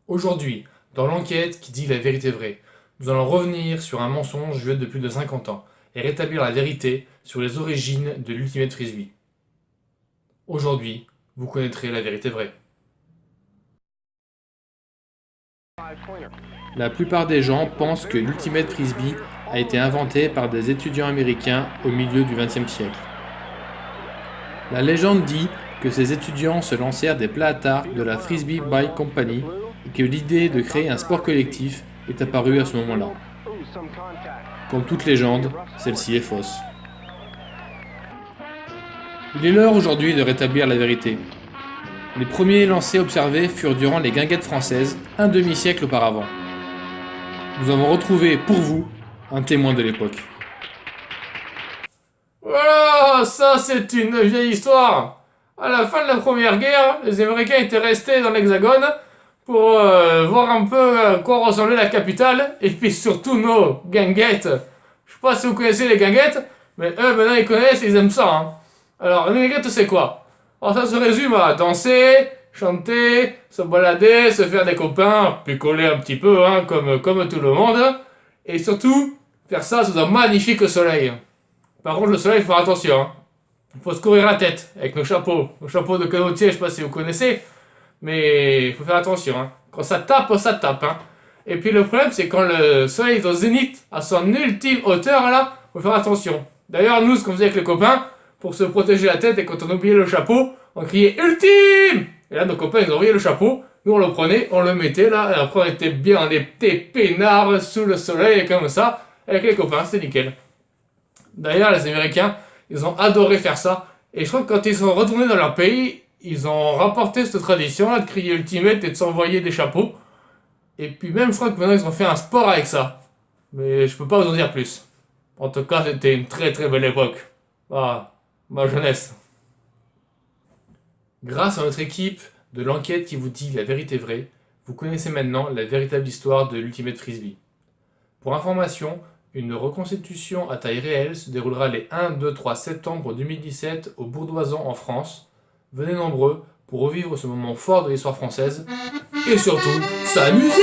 Aujourd'hui, dans l'enquête qui dit la vérité vraie, nous allons revenir sur un mensonge vieux de plus de 50 ans et rétablir la vérité sur les origines de l'Ultimate Frisbee. Aujourd'hui, vous connaîtrez la vérité vraie. La plupart des gens pensent que l'Ultimate Frisbee a été inventé par des étudiants américains au milieu du XXe siècle. La légende dit que ces étudiants se lancèrent des plats à tarte de la Frisbee Bike Company et que l'idée de créer un sport collectif est apparue à ce moment-là. Comme toute légende, celle-ci est fausse. Il est l'heure aujourd'hui de rétablir la vérité. Les premiers lancers observés furent durant les guinguettes françaises, un demi-siècle auparavant. Nous avons retrouvé, pour vous, un témoin de l'époque. Voilà, ça c'est une vieille histoire. À la fin de la Première Guerre, les Américains étaient restés dans l'Hexagone pour voir un peu à quoi ressemblait la capitale, et puis surtout nos guinguettes. Je sais pas si vous connaissez les guinguettes, mais eux maintenant ils connaissent et ils aiment ça. Hein. Alors, les guinguettes c'est quoi? Alors ça se résume à danser, chanter, se balader, se faire des copains, picoler un petit peu, hein, comme tout le monde, et surtout faire ça sous un magnifique soleil. Par contre, le soleil, il faut faire attention. Hein. Il faut se couvrir la tête avec nos chapeaux. Nos chapeaux de canotier, je sais pas si vous connaissez, mais il faut faire attention. Hein. Quand ça tape, ça tape. Hein. Et puis le problème, c'est quand le soleil est au zénith, à son ultime hauteur, là, il faut faire attention. D'ailleurs, nous, ce qu'on faisait avec les copains, pour se protéger la tête, et quand on oubliait le chapeau, on criait ultime. Et là, nos copains, ils oubliaient le chapeau. Nous, on le prenait, on le mettait là, et après, on était bien, on était peinards sous le soleil, comme ça, avec les copains, c'était nickel. D'ailleurs, les Américains, ils ont adoré faire ça. Et je crois que quand ils sont retournés dans leur pays, ils ont rapporté cette tradition-là de crier Ultimate et de s'envoyer des chapeaux. Et puis même, je crois que maintenant, ils ont fait un sport avec ça. Mais je peux pas vous en dire plus. En tout cas, c'était une très très belle époque. Ah, ma jeunesse. Grâce à notre équipe de l'enquête qui vous dit la vérité vraie, vous connaissez maintenant la véritable histoire de l'Ultimate Frisbee. Pour information, une reconstitution à taille réelle se déroulera les 1, 2, 3 septembre 2017 au Bourdoisan en France. Venez nombreux pour revivre ce moment fort de l'histoire française et surtout s'amuser!